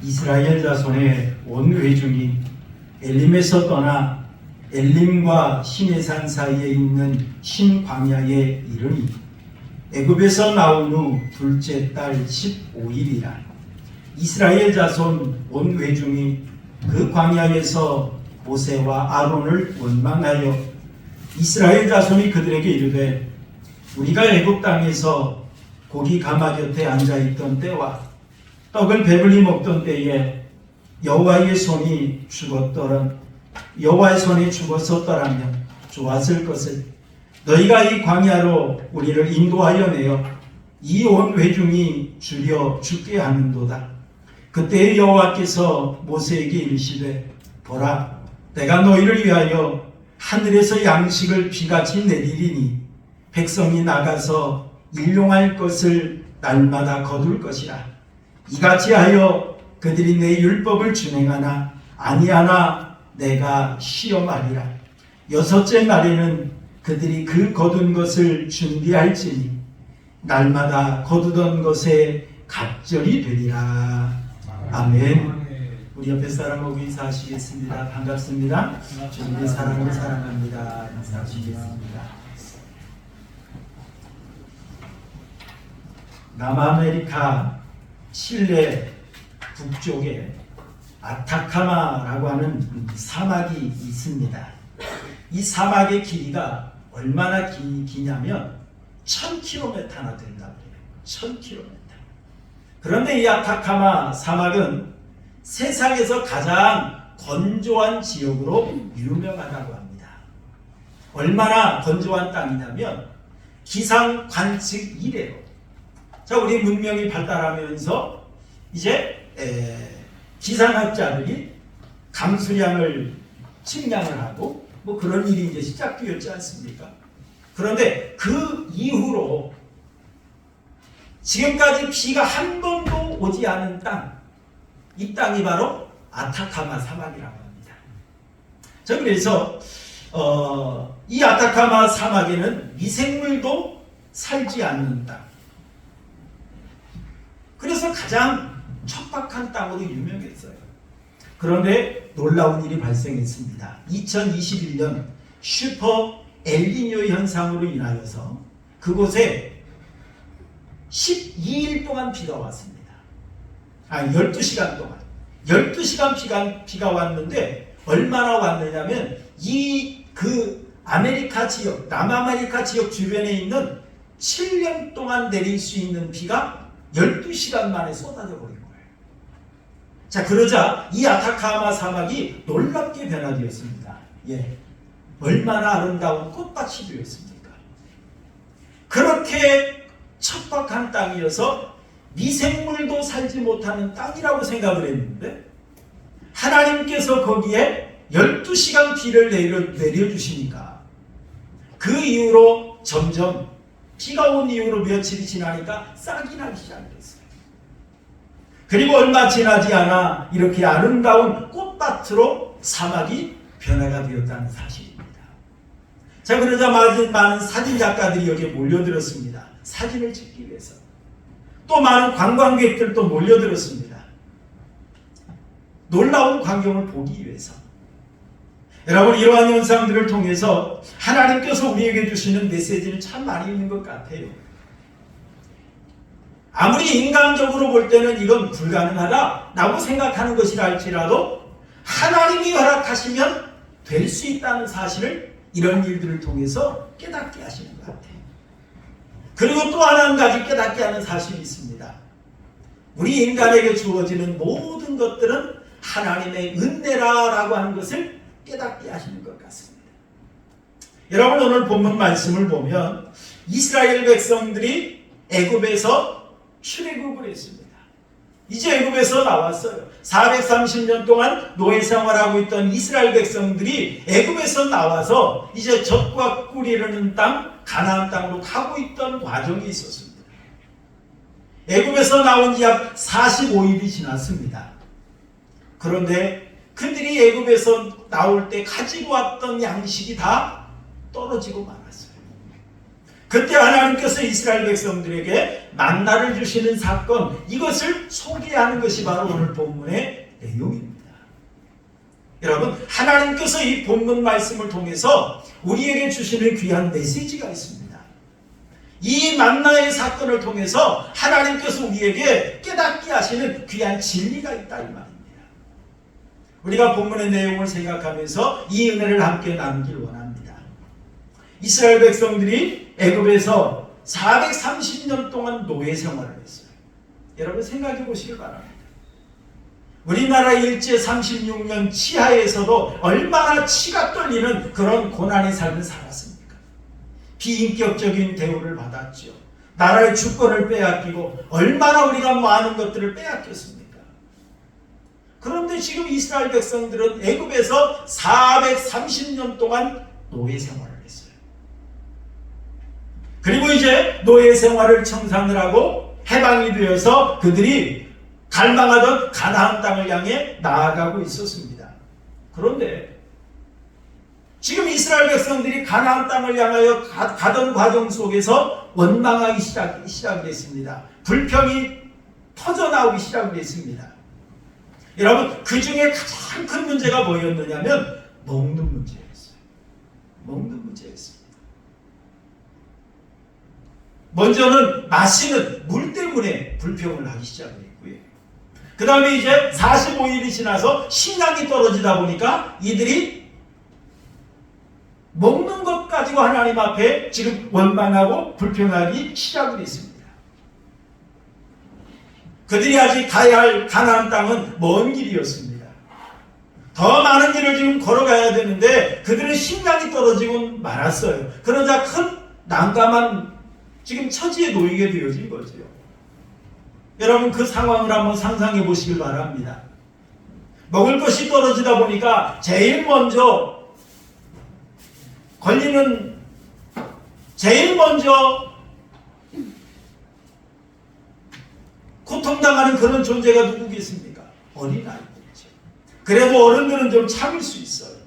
이스라엘 자손의 온 회중이 엘림에서 떠나 엘림과 시내산 사이에 있는 신광야에 이르니 애굽에서 나온 후 둘째 달 15일이라. 이스라엘 자손 온 회중이 그 광야에서 모세와 아론을 원망하여 이스라엘 자손이 그들에게 이르되 우리가 애굽 땅에서 고기 가마 곁에 앉아있던 때와 떡을 배불리 먹던 때에 여호와의 손이 죽었었더라면 좋았을 것을 너희가 이 광야로 우리를 인도하여 내어 이 온 회중이 줄여 죽게 하는도다. 그때 여호와께서 모세에게 이르시되 보라, 내가 너희를 위하여 하늘에서 양식을 비같이 내리리니 백성이 나가서 일용할 것을 날마다 거둘 것이라. 이같이 하여 그들이 내 율법을 준행하나 아니하나 내가 시험하리라. 여섯째 날에는 그들이 그 거둔 것을 준비할지니 날마다 거두던 것에 갑절이 되리라. 아멘. 우리 옆에 사람하고 인사하시겠습니다. 반갑습니다. 주님의 사랑으로 사랑합니다. 인사하시겠습니다. 남아메리카 칠레 북쪽에 아타카마라고 하는 사막이 있습니다. 이 사막의 길이가 얼마나 기냐면 1000km나 된다고 해요. 1000km. 그런데 이 아타카마 사막은 세상에서 가장 건조한 지역으로 유명하다고 합니다. 얼마나 건조한 땅이냐면 기상 관측 이래로. 자, 우리 문명이 발달하면서 이제 기상학자들이 강수량을 측량을 하고 뭐 그런 일이 이제 시작되었지 않습니까? 그런데 그 이후로 지금까지 비가 한 번도 오지 않은 땅, 이 땅이 바로 아타카마 사막이라고 합니다. 자, 그래서 이 아타카마 사막에는 미생물도 살지 않는 땅. 그래서 가장 척박한 땅으로 유명했어요. 그런데 놀라운 일이 발생했습니다. 2021년 슈퍼 엘니뇨 현상으로 인하여서 그곳에 12일 동안 비가 왔습니다. 12시간 동안. 12시간 비가 왔는데 얼마나 왔느냐면 아메리카 지역, 남아메리카 지역 주변에 있는 7년 동안 내릴 수 있는 비가 12시간 만에 쏟아져 버린 거예요. 자, 그러자 이 아타카마 사막이 놀랍게 변화되었습니다. 예. 얼마나 아름다운 꽃밭이 되었습니까? 그렇게 척박한 땅이어서 미생물도 살지 못하는 땅이라고 생각을 했는데 하나님께서 거기에 12시간 비를 내려주시니까 그 이후로 점점 비가 온 이후로 며칠이 지나니까 싹이 나기 시작했어요. 그리고 얼마 지나지 않아 이렇게 아름다운 꽃밭으로 사막이 변화가 되었다는 사실입니다. 자, 그러자 많은 사진작가들이 여기에 몰려들었습니다. 사진을 찍기 위해서. 또 많은 관광객들도 몰려들었습니다. 놀라운 광경을 보기 위해서. 여러분, 이러한 현상들을 통해서 하나님께서 우리에게 주시는 메시지는 참 많이 있는 것 같아요. 아무리 인간적으로 볼 때는 이건 불가능하다라고 생각하는 것이라 할지라도 하나님이 허락하시면 될 수 있다는 사실을 이런 일들을 통해서 깨닫게 하시는 것 같아요. 그리고 또 한 가지 깨닫게 하는 사실이 있습니다. 우리 인간에게 주어지는 모든 것들은 하나님의 은혜라고 하는 것을 깨닫게 하시는 것 같습니다. 여러분, 오늘 본문 말씀을 보면 이스라엘 백성들이 애굽에서 출애굽을 했습니다. 이제 애굽에서 나왔어요. 430년 동안 노예 생활하고 있던 이스라엘 백성들이 애굽에서 나와서 이제 젖과 꿀이 흐르는 땅 가나안 땅으로 가고 있던 과정이 있었습니다. 애굽에서 나온 지 약 45일이 지났습니다. 그런데 그들이 애굽에서 나올 때 가지고 왔던 양식이 다 떨어지고 말았어요. 그때 하나님께서 이스라엘 백성들에게 만나를 주시는 사건, 이것을 소개하는 것이 바로 오늘 본문의 내용입니다. 여러분, 하나님께서 이 본문 말씀을 통해서 우리에게 주시는 귀한 메시지가 있습니다. 이 만나의 사건을 통해서 하나님께서 우리에게 깨닫게 하시는 귀한 진리가 있다 이 말입니다. 우리가 본문의 내용을 생각하면서 이 은혜를 함께 나누길 원합니다. 이스라엘 백성들이 애굽에서 430년 동안 노예 생활을 했어요. 여러분 생각해 보시길 바랍니다. 우리나라 일제 36년 치하에서도 얼마나 치가 떨리는 그런 고난의 삶을 살았습니까? 비인격적인 대우를 받았죠. 나라의 주권을 빼앗기고 얼마나 우리가 많은 것들을 빼앗겼습니까? 그런데 지금 이스라엘 백성들은 애굽에서 430년 동안 노예 생활을 했어요. 그리고 이제 노예 생활을 청산을 하고 해방이 되어서 그들이 갈망하던 가나안 땅을 향해 나아가고 있었습니다. 그런데 지금 이스라엘 백성들이 가나안 땅을 향하여 가던 과정 속에서 원망하기 시작했습니다. 불평이 터져나오기 시작했습니다. 여러분, 그 중에 가장 큰 문제가 뭐였느냐면 먹는 문제였어요. 먹는 문제였습니다. 먼저는 마시는 물 때문에 불평을 하기 시작했고요. 그 다음에 이제 45일이 지나서 식량이 떨어지다 보니까 이들이 먹는 것 가지고 하나님 앞에 지금 원망하고 불평하기 시작을 했습니다. 그들이 아직 가야 할 가나안 땅은 먼 길이었습니다. 더 많은 길을 지금 걸어가야 되는데 그들은 식량이 떨어지고 말았어요. 그러자 큰 난감한 지금 처지에 놓이게 되어진 거죠. 여러분 그 상황을 한번 상상해 보시길 바랍니다. 먹을 것이 떨어지다 보니까 제일 먼저 고통당하는 그런 존재가 누구겠습니까? 어린아이들이죠. 그래도 어른들은 좀 참을 수 있어요.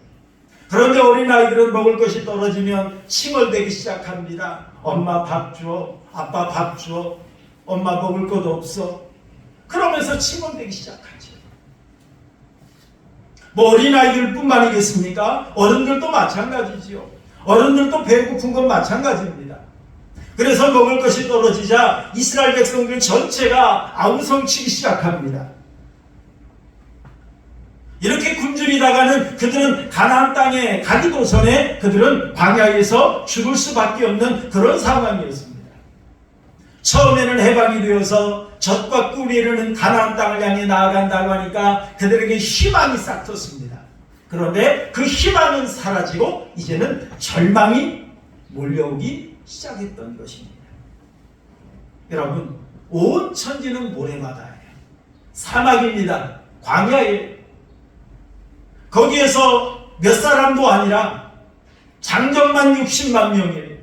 그런데 어린아이들은 먹을 것이 떨어지면 칭얼대기 시작합니다. 엄마 밥 줘, 아빠 밥 줘, 엄마 먹을 것 없어. 그러면서 칭얼대기 시작하죠. 뭐 어린아이들 뿐만이겠습니까? 어른들도 마찬가지지요. 어른들도 배고픈 건 마찬가지입니다. 그래서 먹을 것이 떨어지자 이스라엘 백성들 전체가 아우성치기 시작합니다. 이렇게 굶주리다가는 그들은 가나안 땅에 가기도 전에 그들은 광야에서 죽을 수밖에 없는 그런 상황이었습니다. 처음에는 해방이 되어서 젖과 꿀이 흐르는 가나안 땅을 향해 나아간다고 하니까 그들에게 희망이 싹 텄습니다. 그런데 그 희망은 사라지고 이제는 절망이 몰려오기 시작했던 것입니다. 여러분, 온 천지는 모래바다예요. 사막입니다. 광야예요. 거기에서 몇 사람도 아니라 장정만 60만 명이에요.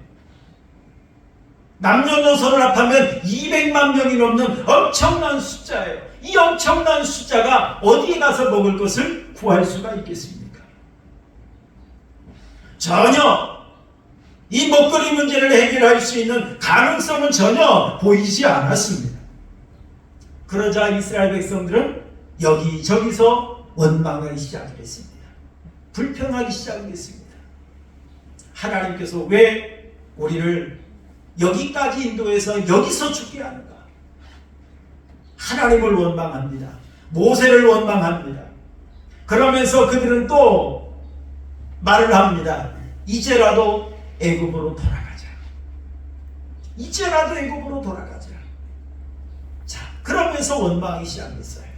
남녀노소를 합하면 200만 명이 넘는 엄청난 숫자예요. 이 엄청난 숫자가 어디에 가서 먹을 것을 구할 수가 있겠습니까? 전혀 이 먹거리 문제를 해결할 수 있는 가능성은 전혀 보이지 않았습니다. 그러자 이스라엘 백성들은 여기저기서 원망하기 시작했습니다. 불평하기 시작했습니다. 하나님께서 왜 우리를 여기까지 인도해서 여기서 죽게 하는가? 하나님을 원망합니다. 모세를 원망합니다. 그러면서 그들은 또 말을 합니다. 이제라도 애굽으로 돌아가자. 이제라도 애굽으로 돌아가자. 자, 그러면서 원망하기 시작했어요.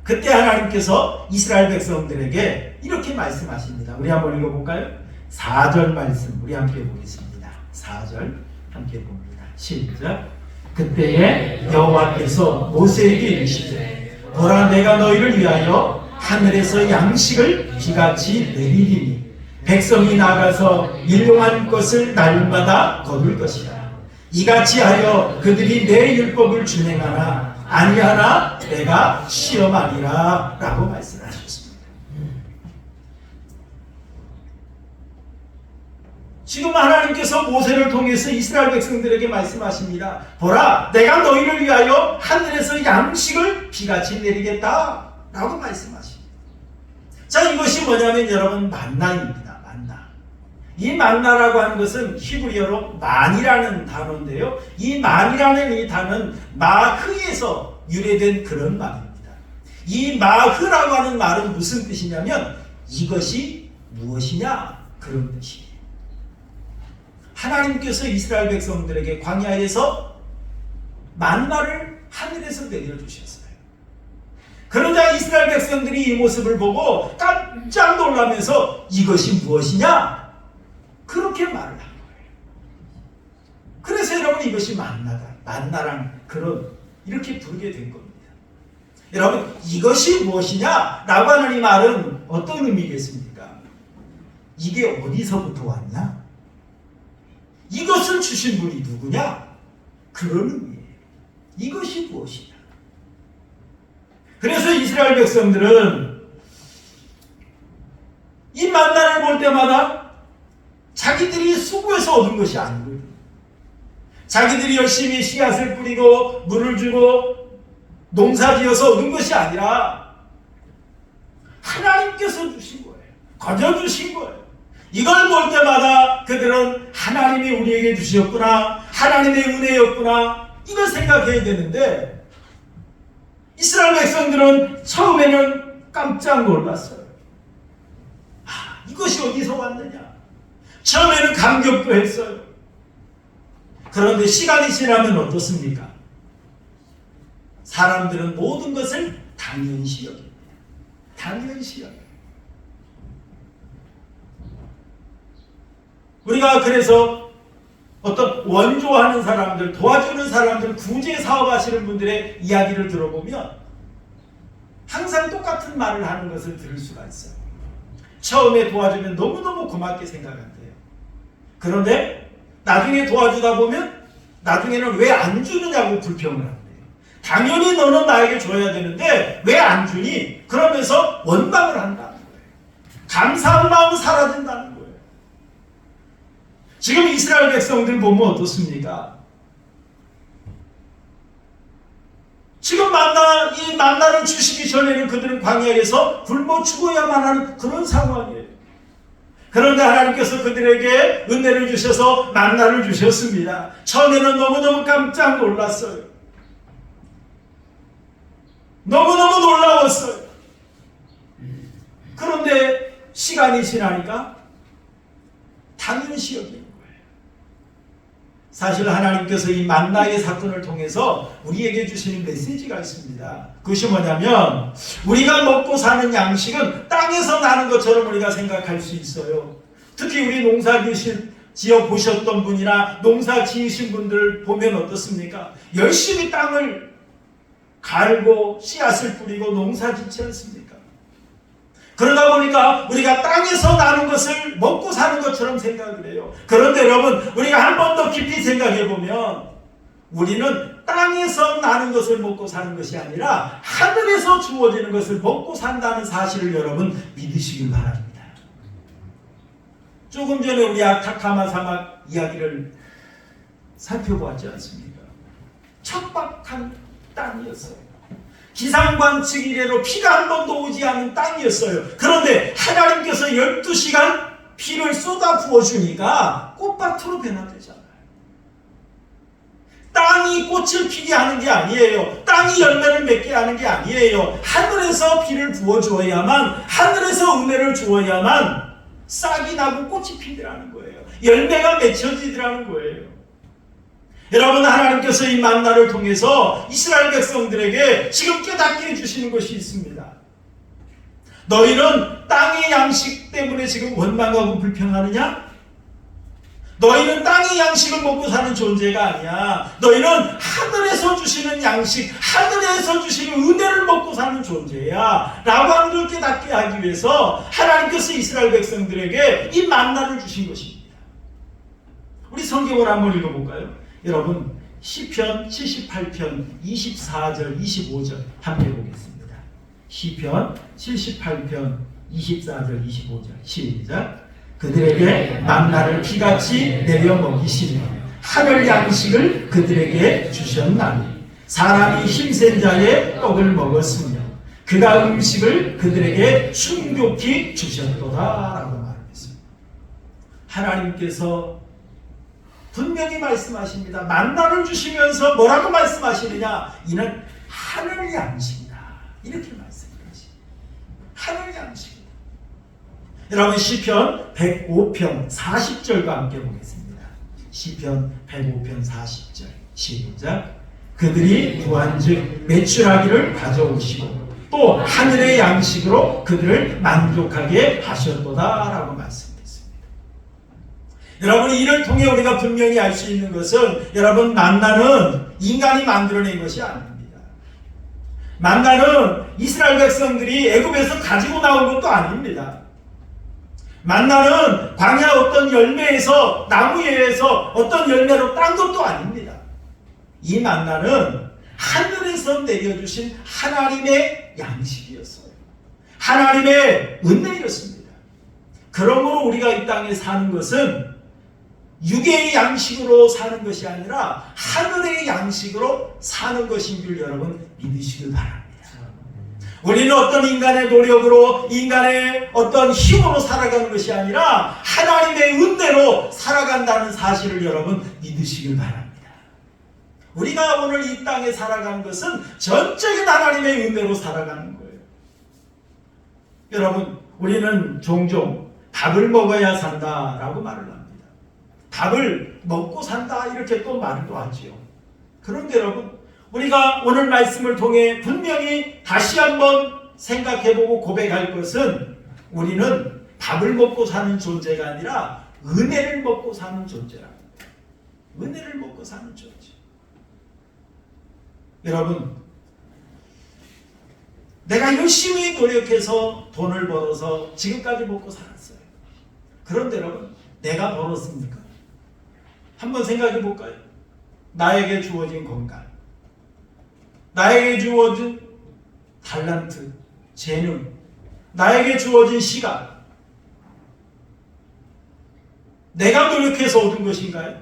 그때 하나님께서 이스라엘 백성들에게 이렇게 말씀하십니다. 우리 한번 읽어볼까요? 4절 말씀 우리 함께 보겠습니다. 4절 함께 봅니다. 시작. 그때에 여호와께서 모세에게 이르시되 보라 내가 너희를 위하여 하늘에서 양식을 비같이 내리리니 백성이 나가서 일용할 것을 날마다 거둘 것이다. 이같이 하여 그들이 내 율법을 준행하나 아니하나 내가 시험하리라 라고 말씀하셨습니다. 지금 하나님께서 모세를 통해서 이스라엘 백성들에게 말씀하십니다. 보라, 내가 너희를 위하여 하늘에서 양식을 비같이 내리겠다 라고 말씀하십니다. 자, 이것이 뭐냐면 여러분 만나입니다. 만나. 이 만나라고 하는 것은 히브리어로 만이라는 단어인데요. 이 만이라는 이 단어는 마흐에서 유래된 그런 말입니다. 이 마흐라고 하는 말은 무슨 뜻이냐면 이것이 무엇이냐 그런 뜻이에요. 하나님께서 이스라엘 백성들에게 광야에서 만나를 하늘에서 내려주셨어요. 그러자 이스라엘 백성들이 이 모습을 보고 깜짝 놀라면서 이것이 무엇이냐? 그렇게 말을 한 거예요. 그래서 여러분 이것이 만나란 그런 이렇게 부르게 된 겁니다. 여러분 이것이 무엇이냐? 라고 하는 이 말은 어떤 의미겠습니까? 이게 어디서부터 왔냐? 이것을 주신 분이 누구냐? 그런 의미예요. 이것이 무엇이냐? 그래서 이스라엘 백성들은 이 만나를 볼 때마다 자기들이 수고해서 얻은 것이 아니거든요. 자기들이 열심히 씨앗을 뿌리고 물을 주고 농사지어서 얻은 것이 아니라 하나님께서 주신 거예요. 거저 주신 거예요. 이걸 볼 때마다 그들은 하나님이 우리에게 주셨구나, 하나님의 은혜였구나, 이걸 생각해야 되는데 이스라엘 백성들은 처음에는 깜짝 놀랐어요. 이것이 어디서 왔느냐? 처음에는 감격도 했어요. 그런데 시간이 지나면 어떻습니까? 사람들은 모든 것을 당연시 여깁니다. 당연시 여깁니다. 우리가 그래서 어떤 원조하는 사람들, 도와주는 사람들, 구제 사업하시는 분들의 이야기를 들어보면 항상 똑같은 말을 하는 것을 들을 수가 있어요. 처음에 도와주면 너무너무 고맙게 생각한대요. 그런데 나중에 도와주다 보면 나중에는 왜 안 주느냐고 불평을 한대요. 당연히 너는 나에게 줘야 되는데 왜 안 주니? 그러면서 원망을 한다는 거예요. 감사한 마음은 사라진다는 거예요. 지금 이스라엘 백성들 보면 어떻습니까? 지금 이 만나를 주시기 전에는 그들은 광야에서 굶어 죽어야만 하는 그런 상황이에요. 그런데 하나님께서 그들에게 은혜를 주셔서 만나를 주셨습니다. 처음에는 너무너무 깜짝 놀랐어요. 너무너무 놀라웠어요. 그런데 시간이 지나니까 당연시 여기는 거예요. 사실 하나님께서 이 만나의 사건을 통해서 우리에게 주시는 메시지가 있습니다. 그것이 뭐냐면 우리가 먹고 사는 양식은 땅에서 나는 것처럼 우리가 생각할 수 있어요. 특히 우리 농사 지어 보셨던 분이나 농사 지으신 분들 보면 어떻습니까? 열심히 땅을 갈고 씨앗을 뿌리고 농사 짓지 않습니까? 그러다 보니까 우리가 땅에서 나는 것을 먹고 사는 것처럼 생각을 해요. 그런데 여러분, 우리가 한 번 더 깊이 생각해 보면 우리는 땅에서 나는 것을 먹고 사는 것이 아니라 하늘에서 주어지는 것을 먹고 산다는 사실을 여러분 믿으시길 바랍니다. 조금 전에 우리 아타카마 사막 이야기를 살펴보았지 않습니까? 척박한 땅이었어요. 기상관측 이래로 피가 한 번도 오지 않은 땅이었어요. 그런데 하나님께서 12시간 피를 쏟아 부어주니까 꽃밭으로 변화되잖아요. 땅이 꽃을 피게 하는 게 아니에요. 땅이 열매를 맺게 하는 게 아니에요. 하늘에서 비를 부어주어야만, 하늘에서 은혜를 주어야만 싹이 나고 꽃이 피더라는 거예요. 열매가 맺혀지더라는 거예요. 여러분, 하나님께서 이 만나를 통해서 이스라엘 백성들에게 지금 깨닫게 해주시는 것이 있습니다. 너희는 땅의 양식 때문에 지금 원망하고 불평하느냐? 너희는 땅의 양식을 먹고 사는 존재가 아니야. 너희는 하늘에서 주시는 양식, 하늘에서 주시는 은혜를 먹고 사는 존재야 라고 하는 걸 깨닫게 하기 위해서 하나님께서 이스라엘 백성들에게 이 만나를 주신 것입니다. 우리 성경을 한번 읽어볼까요? 여러분, 시편 78편 24절 25절 함께 보겠습니다. 시편 78편 24절 25절 시작. 그들에게 만나를 비같이 내려 먹이시며 하늘 양식을 그들에게 주셨나니 사람이 힘센 자의 떡을 먹었으며 그가 음식을 그들에게 충족히 주셨도다 라고 말했습니다. 하나님께서 분명히 말씀하십니다. 만나를 주시면서 뭐라고 말씀하시느냐? 이는 하늘 양식이다. 이렇게 말씀하십니다. 하늘 양식이다. 여러분 시편 105편 40절과 함께 보겠습니다. 시편 105편 40절 시작. 그들이 구한즉 매출하기를 가져오시고 또 하늘의 양식으로 그들을 만족하게 하셨도다 라고 말씀했습니다. 여러분 이를 통해 우리가 분명히 알 수 있는 것은 여러분 만나는 인간이 만들어낸 것이 아닙니다. 만나는 이스라엘 백성들이 애굽에서 가지고 나온 것도 아닙니다. 만나는 광야 어떤 열매에서 나무에서 어떤 열매로 딴 것도 아닙니다. 이 만나는 하늘에서 내려주신 하나님의 양식이었어요. 하나님의 은혜였습니다. 그러므로 우리가 이 땅에 사는 것은 육의 양식으로 사는 것이 아니라 하늘의 양식으로 사는 것인 줄 여러분 믿으시길 바랍니다. 우리는 어떤 인간의 노력으로 인간의 어떤 힘으로 살아가는 것이 아니라 하나님의 은혜로 살아간다는 사실을 여러분 믿으시길 바랍니다. 우리가 오늘 이 땅에 살아가는 것은 전적인 하나님의 은혜로 살아가는 거예요. 여러분 우리는 종종 밥을 먹어야 산다라고 말을 합니다. 밥을 먹고 산다 이렇게 또 말을 또 하지요. 그런데 여러분 우리가 오늘 말씀을 통해 분명히 다시 한번 생각해보고 고백할 것은 우리는 밥을 먹고 사는 존재가 아니라 은혜를 먹고 사는 존재랍니다. 은혜를 먹고 사는 존재. 여러분 내가 열심히 노력해서 돈을 벌어서 지금까지 먹고 살았어요. 그런데 여러분 내가 벌었습니까? 한번 생각해 볼까요? 나에게 주어진 건강, 나에게 주어진 탤런트, 재능, 나에게 주어진 시간, 내가 노력해서 얻은 것인가요?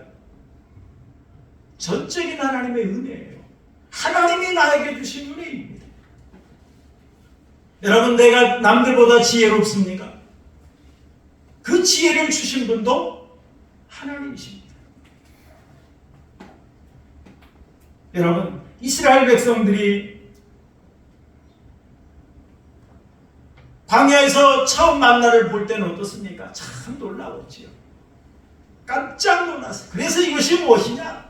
전적인 하나님의 은혜예요. 하나님이 나에게 주신 은혜입니다. 여러분 내가 남들보다 지혜롭습니까? 그 지혜를 주신 분도 하나님이십니다. 여러분 이스라엘 백성들이 광야에서 처음 만나를 볼 때는 어떻습니까? 참 놀라웠지요. 깜짝 놀랐어요. 그래서 이것이 무엇이냐?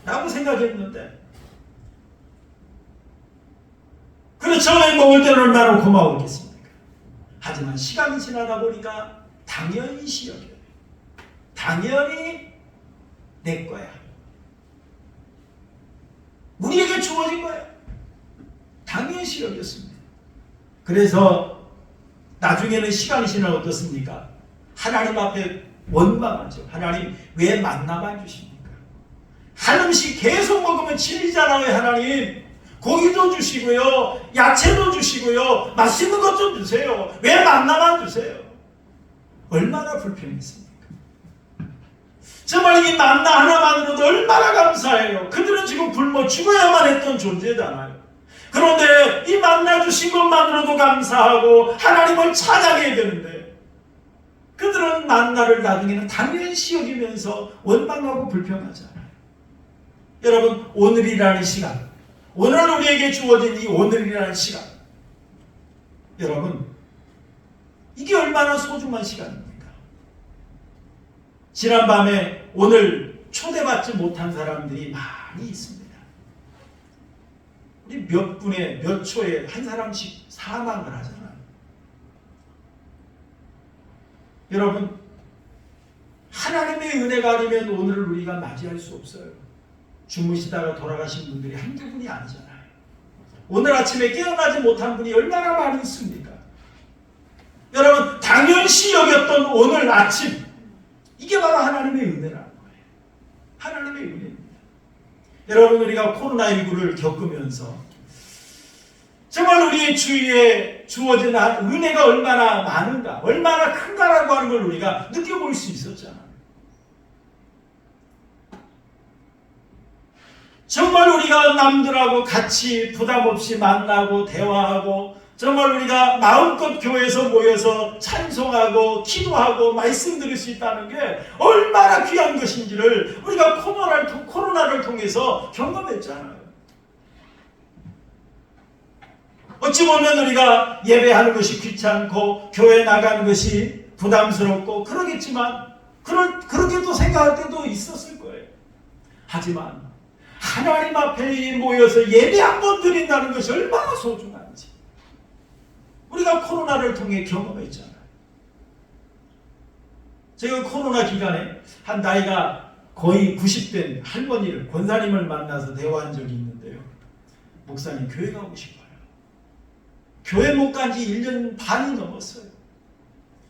라고 생각했는데 그렇죠. 먹을 때는 얼마나 고마웠겠습니까? 하지만 시간이 지나다 보니까 당연히 여겨요. 당연히 내 거야. 우리에게 주어진 거야. 당연시 여겼습니다. 그래서 나중에는 시간이 지나 어떻습니까? 하나님 앞에 원망하죠. 하나님 왜 만나만 주십니까? 한 음식 계속 먹으면 질리잖아요. 하나님 고기도 주시고요, 야채도 주시고요, 맛있는 것 좀 주세요. 왜 만나만 주세요? 얼마나 불평했습니까? 정말 이 만나 하나만으로도 얼마나 감사해요. 그들은 지금 굶어 죽어야만 했던 존재잖아요. 그런데 이 만나 주신 것만으로도 감사하고 하나님을 찬양해야 되는데 그들은 만나를 나중에는 당연시 여기면서 원망하고 불평하잖아요. 여러분 오늘이라는 시간, 오늘 우리에게 주어진 이 오늘이라는 시간, 여러분 이게 얼마나 소중한 시간입니까? 지난밤에 오늘 초대받지 못한 사람들이 많이 있습니다. 우리 몇 분에 몇 초에 한 사람씩 사망을 하잖아요. 여러분 하나님의 은혜가 아니면 오늘을 우리가 맞이할 수 없어요. 주무시다가 돌아가신 분들이 한두 분이 아니잖아요. 오늘 아침에 깨어나지 못한 분이 얼마나 많이 있습니까? 여러분 당연시 여겼던 오늘 아침, 이게 바로 하나님의 은혜라는 거예요. 하나님의 은혜입니다. 여러분 우리가 코로나19를 겪으면서 정말 우리 주위에 주어진 은혜가 얼마나 많은가, 얼마나 큰가라고 하는 걸 우리가 느껴볼 수 있었잖아요. 정말 우리가 남들하고 같이 부담 없이 만나고 대화하고, 정말 우리가 마음껏 교회에서 모여서 찬송하고 기도하고 말씀 들을 수 있다는 게 얼마나 귀한 것인지를 우리가 코로나를 통해서 경험했잖아요. 어찌 보면 우리가 예배하는 것이 귀찮고 교회 나가는 것이 부담스럽고 그러겠지만, 그렇게 또 생각할 때도 있었을 거예요. 하지만 하나님 앞에 모여서 예배 한 번 드린다는 것이 얼마나 소중한지 우리가 코로나를 통해 경험했잖아요. 제가 코로나 기간에 한 나이가 거의 90된 할머니를, 권사님을 만나서 대화한 적이 있는데요. 목사님, 교회 가고 싶어요. 교회 못 간 지 1년 반이 넘었어요.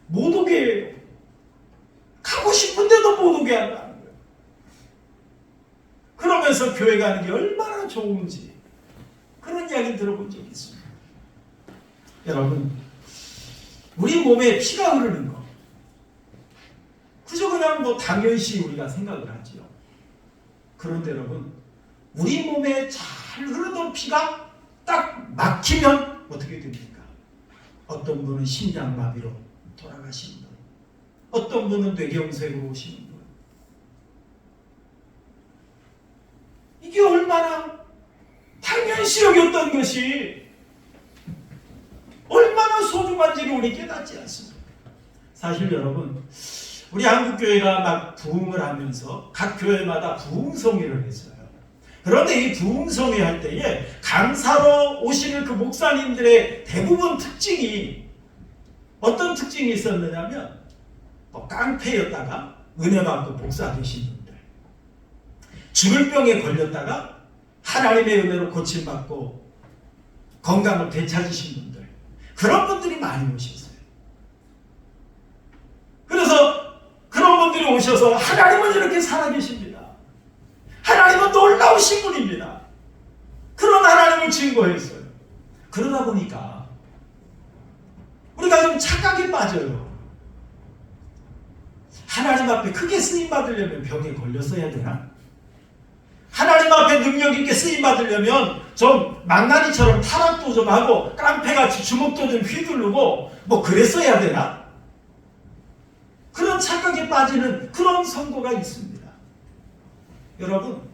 못 오게 해요. 가고 싶은데도 못 오게 한다는 거예요. 그러면서 교회 가는 게 얼마나 좋은지 그런 이야기 들어본 적이 있습니다. 여러분, 우리 몸에 피가 흐르는 거 그저 그냥 당연시 우리가 생각을 하지요. 그런데 여러분, 우리 몸에 잘 흐르던 피가 딱 막히면 어떻게 됩니까? 어떤 분은 심장마비로 돌아가시는 분, 어떤 분은 뇌경색으로 오시는 분. 이게 얼마나 당연시 여겼던 것이 얼마나 소중한지를 우리 깨닫지 않습니까? 사실 여러분, 우리 한국교회가 막 부흥을 하면서 각 교회마다 부흥성회를 했어요. 그런데 이 부흥성회 할 때에 강사로 오시는 그 목사님들의 대부분 특징이 어떤 특징이 있었느냐면, 깡패였다가 은혜 받고 복사되신 분들, 죽을 병에 걸렸다가 하나님의 은혜로 고침받고 건강을 되찾으신 분들, 그런 분들이 많이 오셨어요. 그래서 그런 분들이 오셔서 하나님은 이렇게 살아계십니다. 하나님은 놀라우신 분입니다. 그런 하나님을 증거했어요. 그러다 보니까 우리가 좀 착각에 빠져요. 하나님 앞에 크게 쓰임받으려면 병에 걸렸어야 되나? 하나님 앞에 능력 있게 쓰임받으려면 좀 망나니처럼 타락도 좀 하고 깡패같이 주먹도 좀 휘두르고 그랬어야 되나? 그런 착각에 빠지는 그런 성도가 있습니다. 여러분,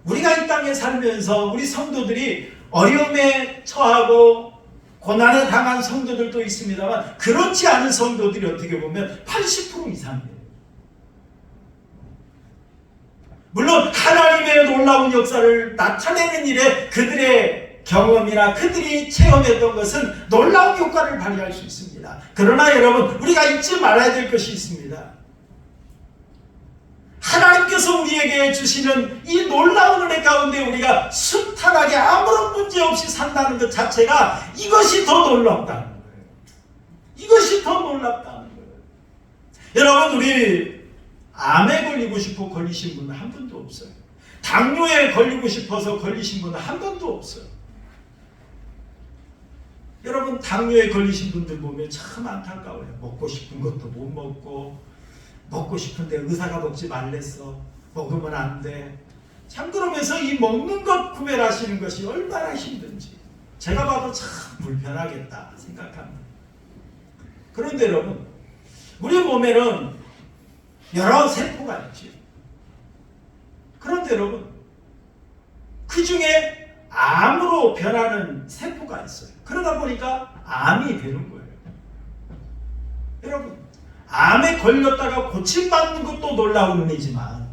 우리가 이 땅에 살면서 우리 성도들이 어려움에 처하고 고난에 당한 성도들도 있습니다만, 그렇지 않은 성도들이 어떻게 보면 80% 이상이에요. 물론 하나님의 놀라운 역사를 나타내는 일에 그들의 경험이나 그들이 체험했던 것은 놀라운 효과를 발휘할 수 있습니다. 그러나 여러분, 우리가 잊지 말아야 될 것이 있습니다. 하나님께서 우리에게 주시는 이 놀라운 은혜 가운데 우리가 순탄하게 아무런 문제 없이 산다는 것 자체가, 이것이 더 놀랍다는 거예요. 이것이 더 놀랍다는 거예요. 여러분, 우리 암에 걸리고 싶어 걸리신 분은 한 분도 없어요. 당뇨에 걸리고 싶어서 걸리신 분은 한 분도 없어요. 여러분, 당뇨에 걸리신 분들 보면 참 안타까워요. 먹고 싶은 것도 못 먹고, 먹고 싶은데 의사가 먹지 말랬어. 먹으면 안 돼. 참, 그러면서 이 먹는 것 구별하시는 것이 얼마나 힘든지 제가 봐도 참 불편하겠다 생각합니다. 그런데 여러분, 우리 몸에는 여러 세포가 있죠. 그런데 여러분, 그 중에 암으로 변하는 세포가 있어요. 그러다 보니까 암이 되는 거예요. 여러분, 암에 걸렸다가 고침받는 것도 놀라운 은혜지만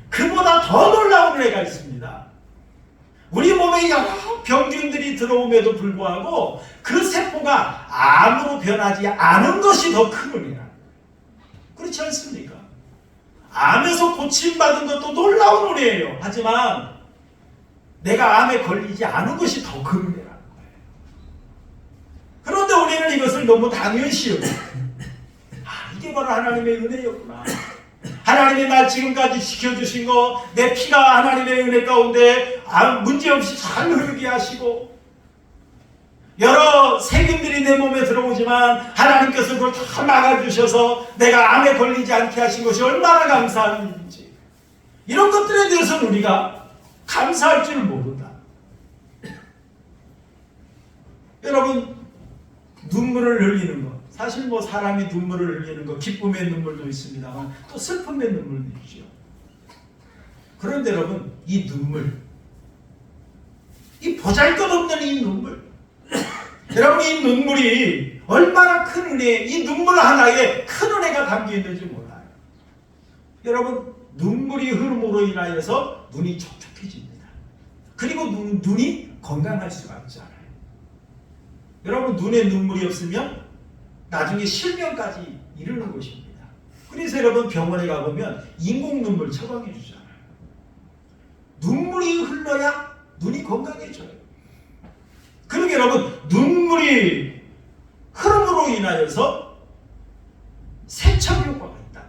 그보다 더 놀라운 은혜가 있습니다. 우리 몸에 여러 병균들이 들어옴에도 불구하고 그 세포가 암으로 변하지 않은 것이 더 큰 은혜라. 그렇지 않습니까? 암에서 고침받은 것도 놀라운 은혜예요. 하지만 내가 암에 걸리지 않은 것이 더 큰 은혜라는 거예요. 그런데 우리는 이것을 너무 당연시 여겨요. 이게 바로 하나님의 은혜였구나. 하나님이 날 지금까지 지켜주신 거, 내 피가 하나님의 은혜 가운데 문제없이 잘 흐르게 하시고, 여러 세균들이 내 몸에 들어오지만 하나님께서 그걸 다 막아주셔서 내가 암에 걸리지 않게 하신 것이 얼마나 감사한 일인지, 이런 것들에 대해서는 우리가 감사할 줄 모른다. 여러분, 눈물을 흘리는 것, 사실 뭐 사람이 눈물을 흘리는 것, 기쁨의 눈물도 있습니다만 또 슬픔의 눈물도 있죠. 그런데 여러분, 이 눈물, 이 보잘것없는 이 눈물, 여러분, 이 눈물이 얼마나 큰 은혜, 이 눈물 하나에 큰 은혜가 담겨 있는지 몰라요. 여러분, 눈물이 흐름으로 인하여서 눈이 촉촉해집니다. 그리고 눈이 건강할 수가 있잖아요. 여러분, 눈에 눈물이 없으면 나중에 실명까지 이르는 것입니다. 그래서 여러분, 병원에 가보면 인공 눈물 처방해 주잖아요. 눈물이 흘러야 눈이 건강해져요. 그러게 여러분, 눈물이 흐름으로 인하여서 세척 효과가 있다.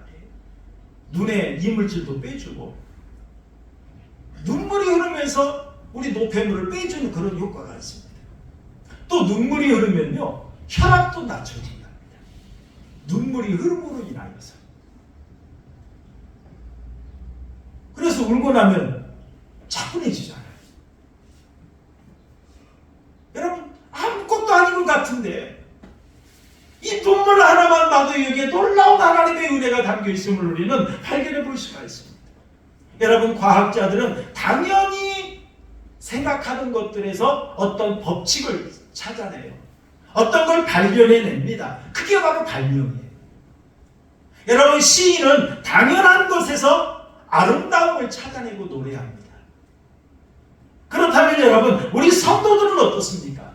눈에 이물질도 빼주고, 눈물이 흐르면서 우리 노폐물을 빼주는 그런 효과가 있습니다. 또 눈물이 흐르면요, 혈압도 낮춰진답니다. 눈물이 흐름으로 인하여서. 그래서 울고 나면 차분해지잖아요. 여러분, 아무것도 아닌 것 같은데 이 눈물 하나만 봐도 여기에 놀라운 하나님의 은혜가 담겨 있음을 우리는 발견해 볼 수가 있습니다. 여러분, 과학자들은 당연히 생각하는 것들에서 어떤 법칙을 찾아내요. 어떤 걸 발견해냅니다. 그게 바로 발명이에요. 여러분, 시인은 당연한 것에서 아름다움을 찾아내고 노래합니다. 그렇다면 여러분, 우리 성도들은 어떻습니까?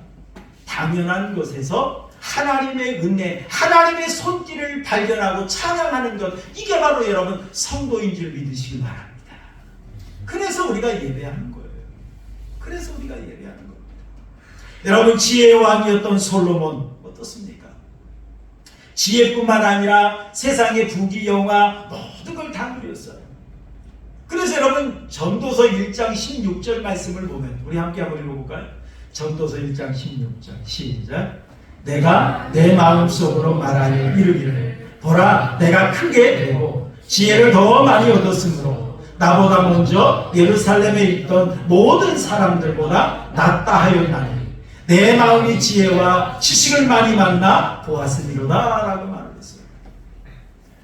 당연한 것에서 하나님의 은혜, 하나님의 손길을 발견하고 찬양하는 것, 이게 바로 여러분 성도인 줄 믿으시기 바랍니다. 그래서 우리가 예배하는 거예요. 그래서 우리가 예배하는 겁니다. 여러분, 지혜의 왕이었던 솔로몬 어떻습니까? 지혜뿐만 아니라 세상의 부귀 영화 모든 걸 다 누렸어요. 그래서 여러분, 전도서 1장 16절 말씀을 보면 우리 함께 한번 읽어볼까요? 전도서 1장 16절 시작. 내가 내 마음속으로 말하여 이르기를 보라, 내가 크게 되고 지혜를 더 많이 얻었으므로 나보다 먼저 예루살렘에 있던 모든 사람들보다 낫다 하였나니 내 마음이 지혜와 지식을 많이 만나 보았으리로다 라고 말을 했어요.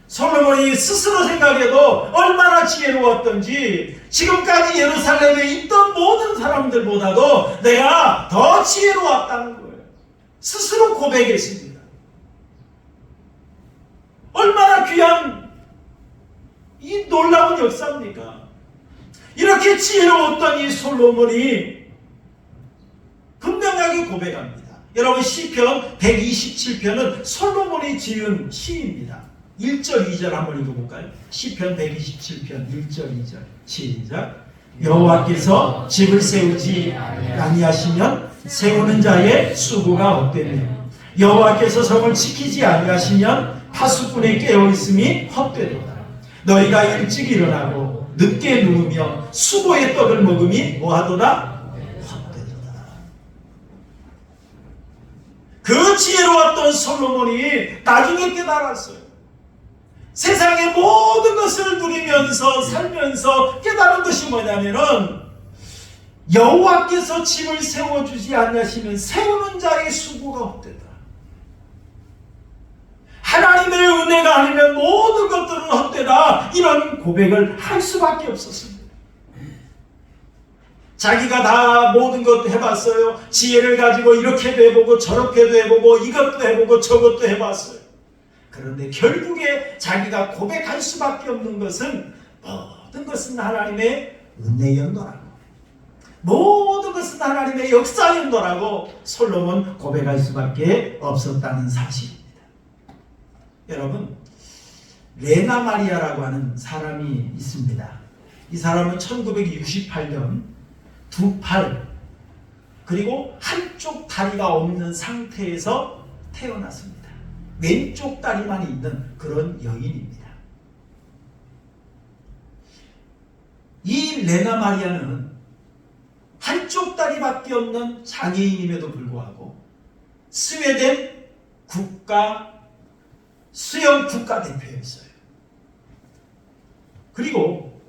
솔로몬이 스스로 생각해도 얼마나 지혜로웠던지 지금까지 예루살렘에 있던 모든 사람들보다도 내가 더 지혜로웠다는 거예요. 스스로 고백했습니다. 얼마나 귀한 이 놀라운 역사입니까? 이렇게 지혜로웠던 이 솔로몬이 분명하게 고백합니다. 여러분, 시편 127편은 솔로몬이 지은 시입니다. 1절 2절 한번 읽어볼까요? 시편 127편 1절 2절 시작. 여호와께서 집을 세우지 아니하시면 세우는 자의 수고가 헛되며 여호와께서 성을 지키지 아니하시면 파수꾼의 깨어있음이 헛되도다. 너희가 일찍 일어나고 늦게 누우며 수고의 떡을 먹음이 뭐하도다? 헛되도다. 그 지혜로웠던 솔로몬이 나중에 깨달았어요. 세상의 모든 것을 누리면서 살면서 깨달은 것이 뭐냐면은 여호와께서 집을 세워주지 않으시면 세우는 자의 수고가 헛되다. 하나님의 은혜가 아니면 모든 것들은 헛되다. 이런 고백을 할 수밖에 없었습니다. 자기가 다 모든 것도 해봤어요. 지혜를 가지고 이렇게도 해보고 저렇게도 해보고 이것도 해보고 저것도 해봤어요. 그런데 결국에 자기가 고백할 수밖에 없는 것은 모든 것은 하나님의 은혜였노라고, 모든 것은 하나님의 역사였노라고 솔로몬 고백할 수밖에 없었다는 사실입니다. 여러분, 레나 마리아라고 하는 사람이 있습니다. 이 사람은 1968년 두 팔 그리고 한쪽 다리가 없는 상태에서 태어났습니다. 왼쪽 다리만 있는 그런 여인입니다. 이 레나 마리아는 한쪽 다리밖에 없는 장애인임에도 불구하고 스웨덴 수영 국가대표였어요. 그리고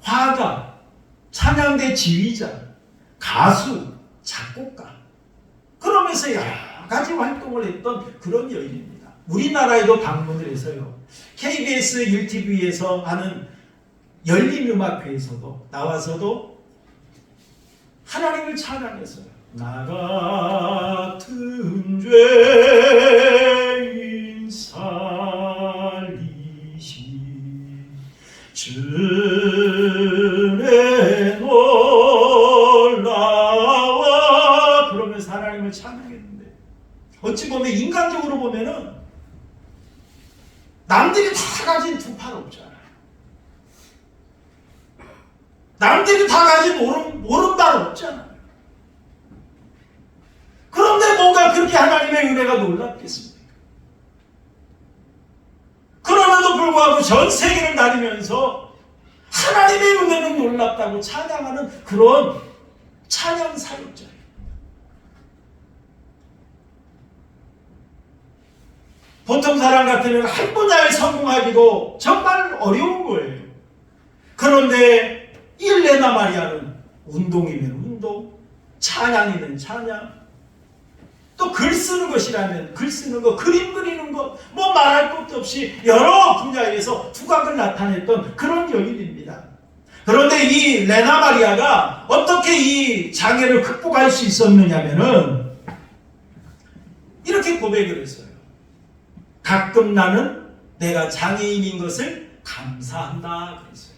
화가, 찬양대 지휘자, 가수, 작곡가, 그러면서 여러 가지 활동을 했던 그런 여인입니다. 우리나라에도 방문을 해서요. KBS 1TV에서 하는 열린음악회에서도 나와서도 하나님을 찬양했어요. 나 같은 죄인 살리시 주의 놀라와, 그러면서 하나님을 찬양했는데, 어찌 보면 인간적으로 보면은 남들이 다 가진 두 팔 없잖아요. 남들이 다 가진 오른발 없잖아요. 그런데 뭐가 그렇게 하나님의 은혜가 놀랍겠습니까? 그럼에도 불구하고 전 세계를 다니면서 하나님의 은혜는 놀랍다고 찬양하는 그런 찬양 사역자예요. 보통 사람 같으면 한 분야에 성공하기도 정말 어려운 거예요. 그런데 일레나 마리아는 운동이면 운동, 찬양이면 찬양, 또 글 쓰는 것이라면 글 쓰는 것, 그림 그리는 것, 뭐 말할 것도 없이 여러 분야에서 두각을 나타냈던 그런 여인입니다. 그런데 이 레나 마리아가 어떻게 이 장애를 극복할 수 있었느냐면은 이렇게 고백을 했어요. 가끔 나는 내가 장애인인 것을 감사한다 그랬어요.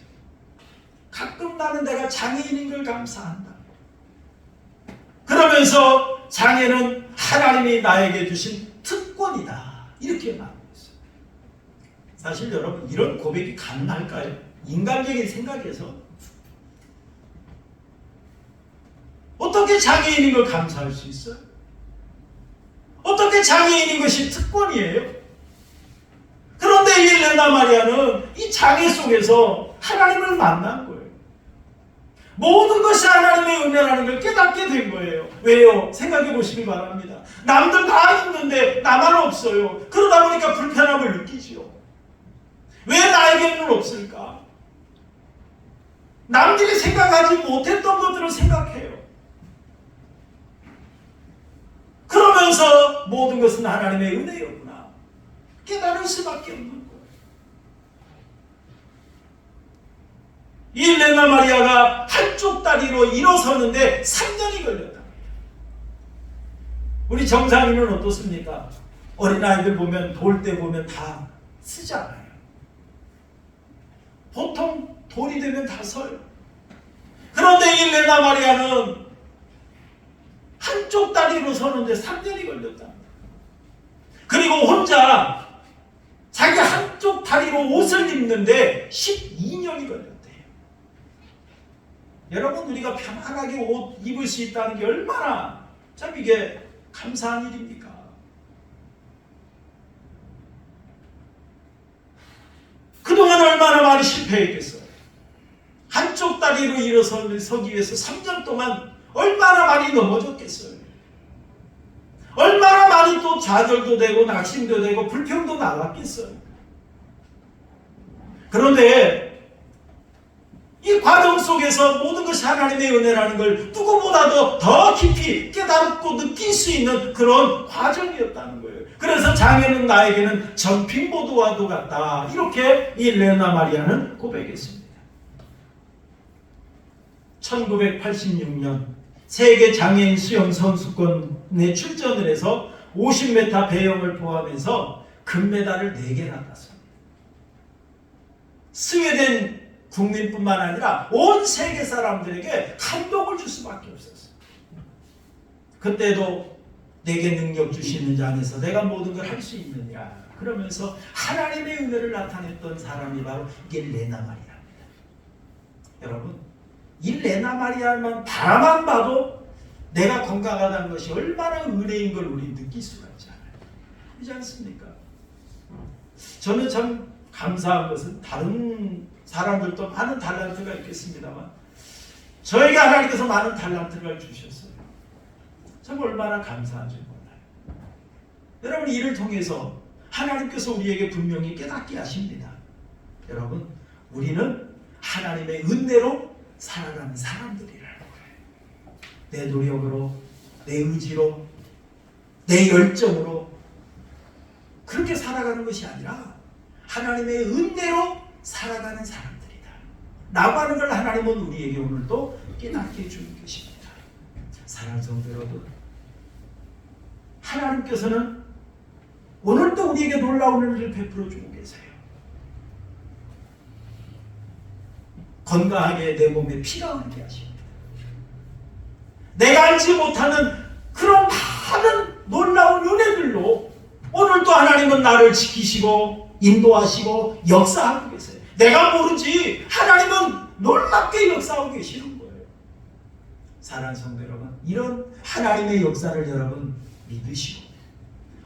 가끔 나는 내가 장애인인 걸 감사한다. 그러면서 장애는 하나님이 나에게 주신 특권이다, 이렇게 말했어요. 사실 여러분, 이런 고백이 가능할까요? 인간적인 생각에서 어떻게 장애인인 걸 감사할 수 있어요? 어떻게 장애인인 것이 특권이에요? 그런데 이 레나 마리아는 이 장애 속에서 하나님을 만난 거예요. 모든 것이 하나님의 은혜라는 걸 깨닫게 된 거예요. 왜요? 생각해 보시기 바랍니다. 남들 다 있는데 나만 없어요. 그러다 보니까 불편함을 느끼지요. 왜 나에게는 없을까? 남들이 생각하지 못했던 것들을 생각해요. 그러면서 모든 것은 하나님의 은혜였구나 깨달을 수밖에 없는 거예요. 이 레나 마리아가 한쪽 다리로 일어서는데 3년이 걸렸다. 우리 정상인은 어떻습니까? 어린아이들 보면 돌 때 보면 다 쓰잖아요. 보통 돌이 되면 다 서요. 그런데 이 레나 마리아는 한쪽 다리로 서는데 3년이 걸렸다. 그리고 혼자 자기 한쪽 다리로 옷을 입는데 12년이 걸렸대요. 여러분, 우리가 편안하게 옷 입을 수 있다는 게 얼마나 참 이게 감사한 일입니까? 그동안 얼마나 많이 실패했겠어요. 한쪽 다리로 일어서기 위해서 3년 동안 얼마나 많이 넘어졌겠어요. 얼마나 많이 또 좌절도 되고 낙심도 되고 불평도 나왔겠어요. 그런데 이 과정 속에서 모든 것이 하나님의 은혜라는 걸 누구보다도 더 깊이 깨닫고 느낄 수 있는 그런 과정이었다는 거예요. 그래서 장애는 나에게는 점핑보드와도 같다, 이렇게 이 레나 마리아는 고백했습니다. 1986년 세계 장애인 수영 선수권에 출전을 해서 50m 배영을 포함해서 금메달을 4개나 땄습니다. 스웨덴 국민뿐만 아니라 온 세계 사람들에게 감동을 줄 수밖에 없었어요. 그때도 내게 능력 주시는 자 안에서 내가 모든 걸 할 수 있느냐, 그러면서 하나님의 은혜를 나타냈던 사람이 바로 이게 레나 마리아입니다. 여러분, 이 레나 마리아만 바라만 봐도 내가 건강하다는 것이 얼마나 은혜인 걸 우리 느낄 수가 있잖아요. 그렇지 않습니까? 저는 참 감사한 것은 다른 사람들도 많은 달란트가 있겠습니다만 저에게 하나님께서 많은 달란트를 주셨어요. 참 얼마나 감사한지 몰라요. 여러분, 이를 통해서 하나님께서 우리에게 분명히 깨닫게 하십니다. 여러분, 우리는 하나님의 은혜로 살아가는 사람들이라는 거예요. 내 노력으로, 내 의지로, 내 열정으로 그렇게 살아가는 것이 아니라 하나님의 은혜로 살아가는 사람들이다 라고 하는 걸 하나님은 우리에게 오늘도 깨닫게 해주는 것입니다. 사랑하는 성도 여러분, 하나님께서는 오늘도 우리에게 놀라운 은혜를 베풀어 주고 계세요. 건강하게 내 몸에 피가 흐르게 하십니다. 내가 알지 못하는 그런 많은 놀라운 은혜들로 오늘도 하나님은 나를 지키시고 인도하시고 역사하고 계세요. 내가 모르지 하나님은 놀랍게 역사하고 계시는 거예요. 사랑하는 성도 여러분, 이런 하나님의 역사를 여러분 믿으시고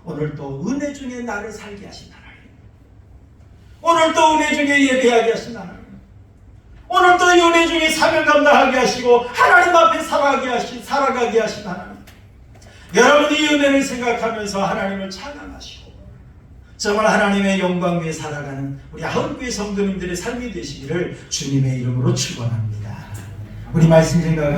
오늘도 은혜 중에 나를 살게 하신 하나님, 오늘도 은혜 중에 예배하게 하신 하나님, 오늘도 은혜 중에 사명 감당하게 하시고 하나님 앞에 살아가게 하신 하나님, 여러분 이 은혜를 생각하면서 하나님을 찬양하시고 정말 하나님의 영광 위에 살아가는 우리 한국의 성도님들의 삶이 되시기를 주님의 이름으로 축원합니다. 우리 말씀 생각하는